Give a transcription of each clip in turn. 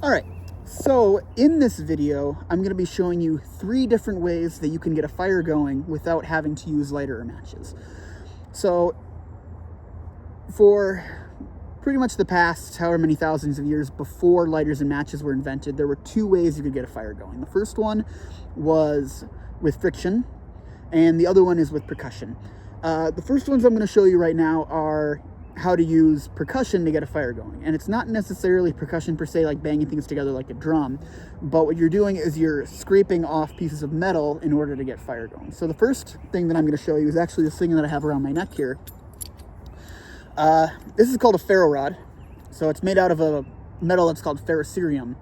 All right, so in this video, I'm going to be showing you 3 different ways that you can get a fire going without having to use lighter or matches. So for pretty much the past however many thousands of years before lighters and matches were invented, there were 2 ways you could get a fire going. The first one was with friction, and the other one is with percussion. The first ones I'm going to show you right now are how to use percussion to get a fire going. And it's not necessarily percussion per se, like banging things together like a drum, but what you're doing is you're scraping off pieces of metal in order to get fire going. So the first thing that I'm going to show you is actually this thing that I have around my neck here. This is called a ferro rod. So it's made out of a metal that's called ferrocerium.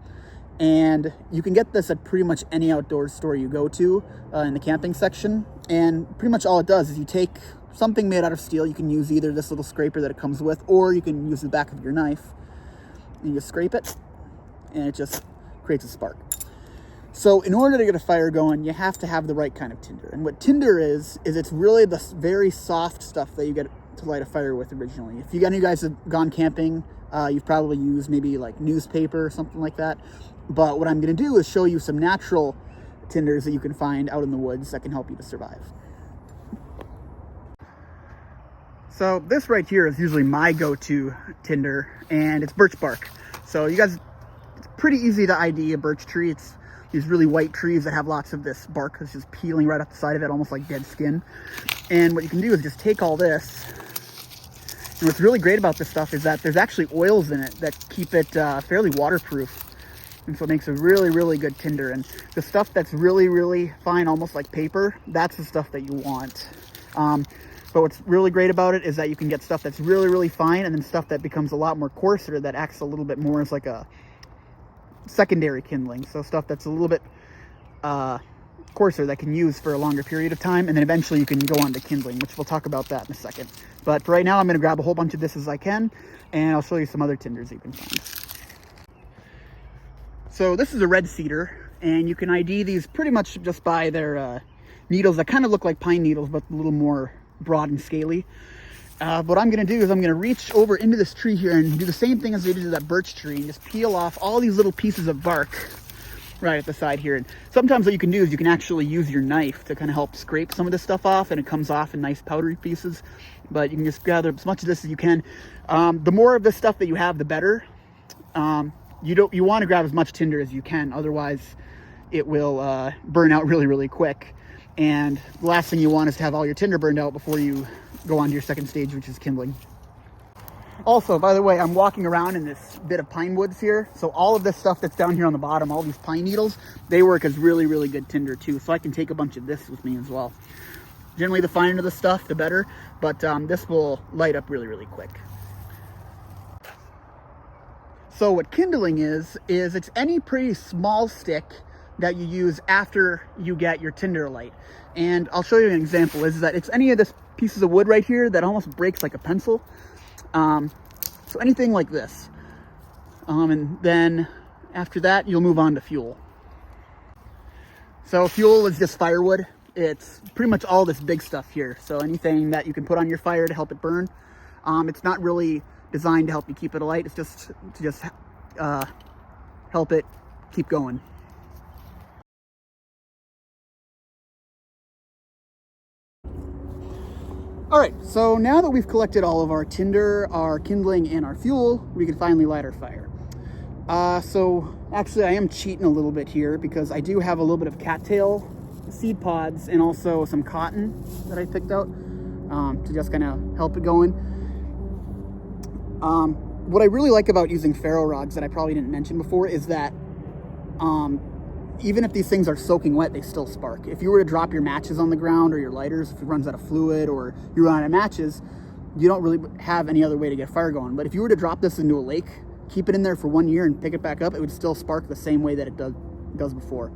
And you can get this at pretty much any outdoor store you go to in the camping section. And pretty much all it does is you take something made out of steel. You can use either this little scraper that it comes with, or you can use the back of your knife. And you just scrape it, and it just creates a spark. So in order to get a fire going, you have to have the right kind of tinder. And what tinder is it's really the very soft stuff that you get to light a fire with originally. If any of you guys have gone camping, you've probably used maybe like newspaper or something like that. But what I'm going to do is show you some natural tinders that you can find out in the woods that can help you to survive. So this right here is usually my go-to tinder, and it's birch bark. So you guys, it's pretty easy to ID a birch tree. It's these really white trees that have lots of this bark that's just peeling right off the side of it, almost like dead skin. And what you can do is just take all this. And what's really great about this stuff is that there's actually oils in it that keep it fairly waterproof. And so it makes a really, really good tinder. And the stuff that's really, really fine, almost like paper, that's the stuff that you want. But what's really great about it is that you can get stuff that's really, really fine, and then stuff that becomes a lot more coarser that acts a little bit more as like a secondary kindling. So stuff that's a little bit coarser that can use for a longer period of time, and then eventually you can go on to kindling, which we'll talk about that in a second. But for right now, I'm going to grab a whole bunch of this as I can, and I'll show you some other tinders you can find. So this is a red cedar, and you can ID these pretty much just by their needles that kind of look like pine needles, but a little more broad and scaly. What I'm going to do is I'm going to reach over into this tree here and do the same thing as we did to that birch tree, and just peel off all these little pieces of bark right at the side here. And sometimes what you can do is you can actually use your knife to kind of help scrape some of this stuff off, and it comes off in nice powdery pieces. But you can just gather as much of this as you can. The more of this stuff that you have, the better. You want to grab as much tinder as you can, otherwise it will burn out really, really quick. And the last thing you want is to have all your tinder burned out before you go on to your second stage, which is kindling. Also, by the way, I'm walking around in this bit of pine woods here. So all of this stuff that's down here on the bottom, all these pine needles, they work as really, really good tinder too. So I can take a bunch of this with me as well. Generally, the finer the stuff, the better. But this will light up really, really quick. So what kindling is it's any pretty small stick that you use after you get your tinder light. And I'll show you an example, is that it's any of this pieces of wood right here that almost breaks like a pencil. So anything like this. And then after that, you'll move on to fuel. So fuel is just firewood. It's pretty much all this big stuff here. So anything that you can put on your fire to help it burn. It's not really designed to help you keep it alight. It's just to help it keep going. All right, so now that we've collected all of our tinder, our kindling, and our fuel, we can finally light our fire. So actually I am cheating a little bit here because I do have a little bit of cattail seed pods and also some cotton that I picked out to just kind of help it going. What I really like about using ferro rods that I probably didn't mention before is that even if these things are soaking wet, they still spark. If you were to drop your matches on the ground or your lighters, if it runs out of fluid or you run out of matches, you don't really have any other way to get fire going. But if you were to drop this into a lake, keep it in there for 1 year and pick it back up, it would still spark the same way that it does before.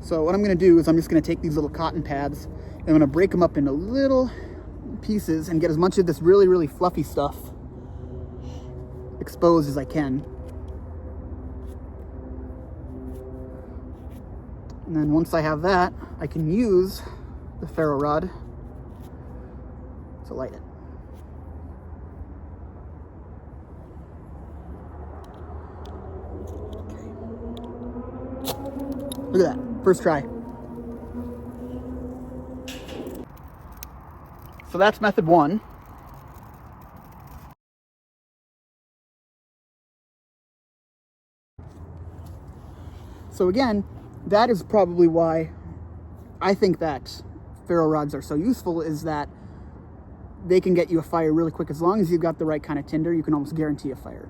So what I'm going to do is I'm just going to take these little cotton pads and I'm going to break them up into little pieces and get as much of this really, really fluffy stuff exposed as I can. And then once I have that, I can use the ferro rod to light it. Okay. Look at that, first try. So that's method one. So again, that is probably why I think that ferro rods are so useful, is that they can get you a fire really quick. As long as you've got the right kind of tinder, you can almost guarantee a fire.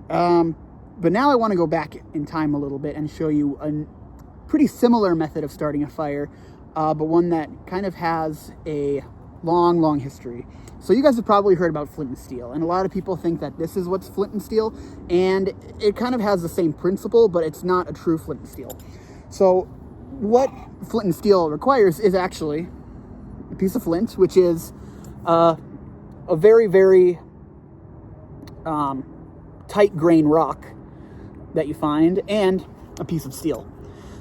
But now I want to go back in time a little bit and show you a pretty similar method of starting a fire, but one that kind of has a long history. So you guys have probably heard about flint and steel, and a lot of people think that this is what's flint and steel, and it kind of has the same principle, but it's not a true flint and steel. So what flint and steel requires is actually a piece of flint, which is a very tight grain rock that you find, and a piece of steel.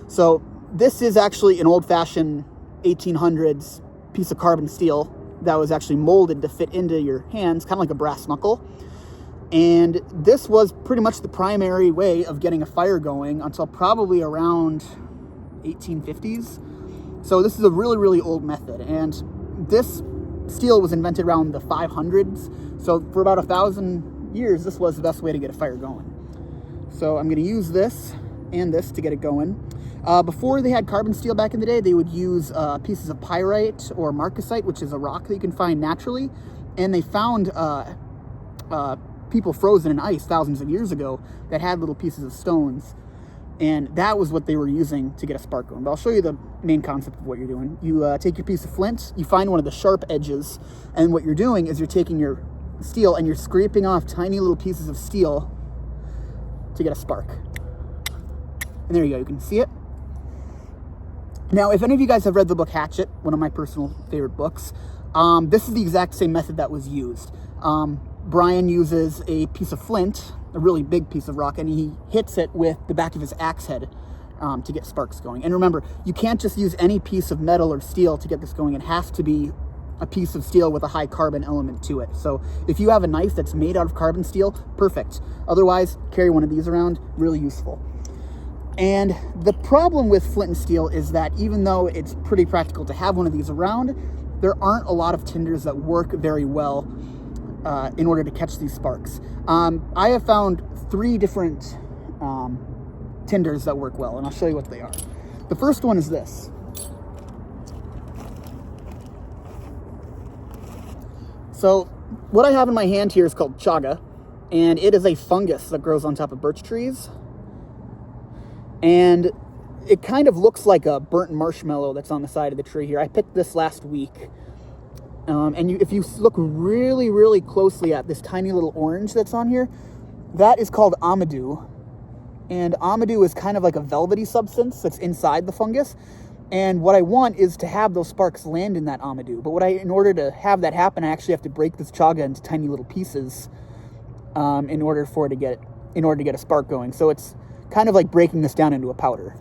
So this is actually an old-fashioned 1800s piece of carbon steel that was actually molded to fit into your hands, kind of like a brass knuckle. And this was pretty much the primary way of getting a fire going until probably around 1850s. So this is a really old method, and this steel was invented around the 500s. So for about 1,000 years, this was the best way to get a fire going. So I'm going to use this and this to get it going. Before they had carbon steel back in the day, they would use pieces of pyrite or marcasite, which is a rock that you can find naturally. And they found people frozen in ice thousands of years ago that had little pieces of stones. And that was what they were using to get a spark going. But I'll show you the main concept of what you're doing. You take your piece of flint, you find one of the sharp edges, and what you're doing is you're taking your steel and you're scraping off tiny little pieces of steel to get a spark. And there you go, you can see it. Now, if any of you guys have read the book Hatchet, one of my personal favorite books, this is the exact same method that was used. Brian uses a piece of flint, a really big piece of rock, and he hits it with the back of his axe head to get sparks going. And remember, you can't just use any piece of metal or steel to get this going. It has to be a piece of steel with a high carbon element to it. So if you have a knife that's made out of carbon steel, perfect. Otherwise, carry one of these around, really useful. And the problem with flint and steel is that even though it's pretty practical to have one of these around, there aren't a lot of tinders that work very well in order to catch these sparks. I have found 3 different tinders that work well, and I'll show you what they are. The first one is this. So what I have in my hand here is called chaga, and it is a fungus that grows on top of birch trees. And it kind of looks like a burnt marshmallow that's on the side of the tree here. I picked this last week. If you look really closely at this tiny little orange that's on here, that is called amadou. And amadou is kind of like a velvety substance that's inside the fungus. And what I want is to have those sparks land in that amadou. But in order to have that happen, I actually have to break this chaga into tiny little pieces in order to get a spark going. So it's kind of like breaking this down into a powder.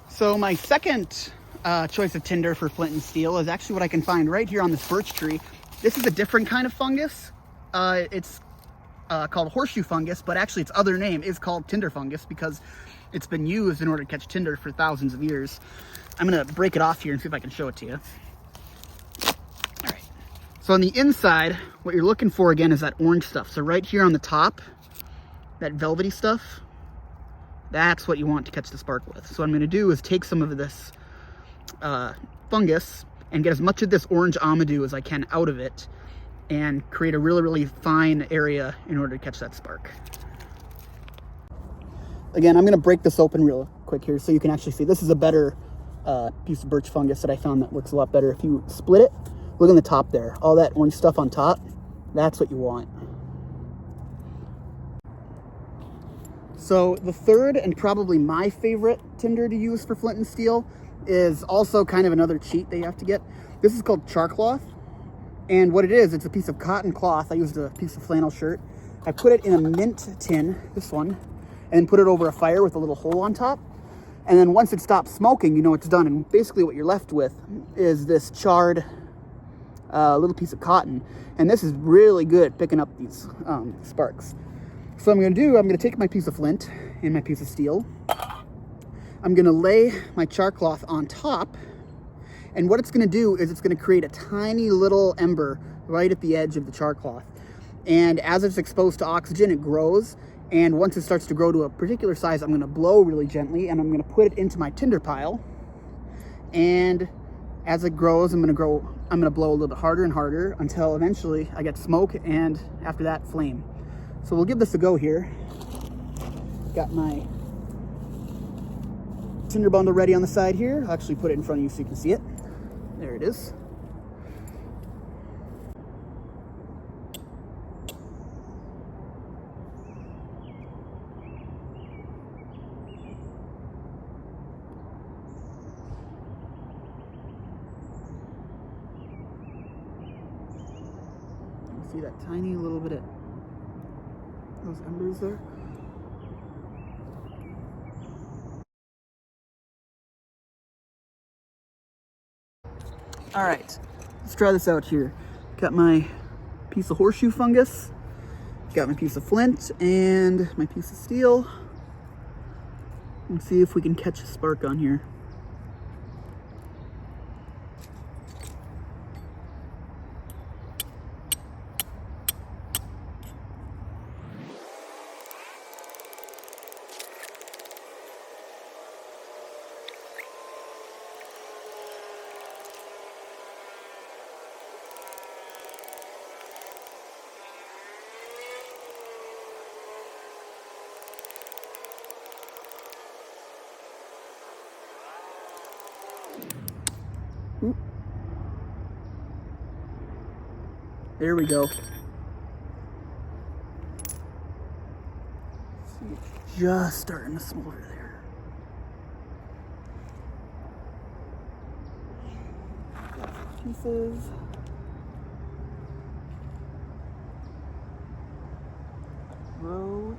So my second choice of tinder for flint and steel is actually what I can find right here on this birch tree. This is a different kind of fungus. It's called horseshoe fungus, but actually its other name is called tinder fungus because it's been used in order to catch tinder for thousands of years. I'm gonna break it off here and see if I can show it to you. All right. So on the inside, what you're looking for again is that orange stuff. So right here on the top, that velvety stuff, that's what you want to catch the spark with. So what I'm gonna do is take some of this fungus and get as much of this orange amadou as I can out of it and create a really fine area in order to catch that spark. Again, I'm gonna break this open real quick here so you can actually see. This is a better piece of birch fungus that I found that works a lot better. If you split it, look on the top there, all that orange stuff on top, that's what you want. So the third and probably my favorite tinder to use for flint and steel is also kind of another cheat that you have to get. This is called char cloth. And what it is, it's a piece of cotton cloth. I used a piece of flannel shirt. I put it in a mint tin, this one, and put it over a fire with a little hole on top. And then once it stops smoking, you know it's done. And basically what you're left with is this charred little piece of cotton. And this is really good at picking up these sparks. So I'm gonna take my piece of flint and my piece of steel. I'm gonna lay my char cloth on top, and what it's gonna do is it's gonna create a tiny little ember right at the edge of the char cloth. And as it's exposed to oxygen, it grows. And once it starts to grow to a particular size, I'm gonna blow really gently and I'm gonna put it into my tinder pile. And as it grows, I'm gonna blow a little bit harder and harder until eventually I get smoke, and after that, flame. So we'll give this a go here. Got my tinder bundle ready on the side here. I'll actually put it in front of you so you can see it. There it is. See that tiny little bit of those embers there? All right, let's try this out here. Got my piece of horseshoe fungus, got my piece of flint, and my piece of steel. Let's see if we can catch a spark on here. Oop. There we go. See, it's just starting to smolder there. Got pieces. Row.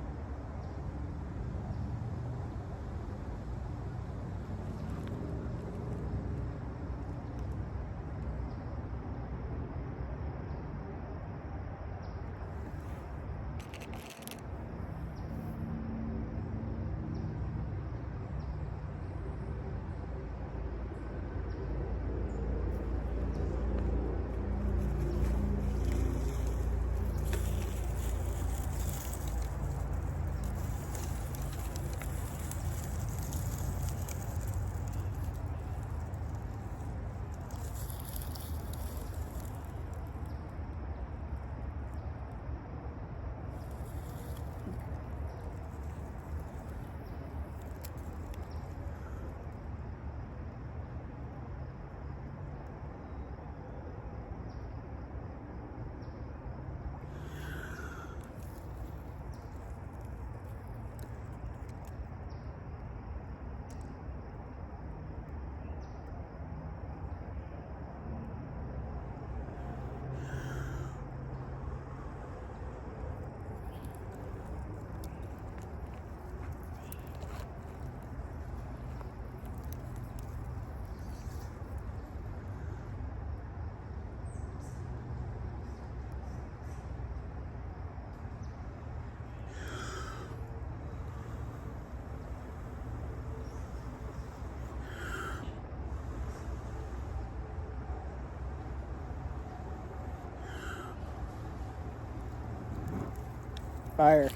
Fire.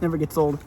Never gets old.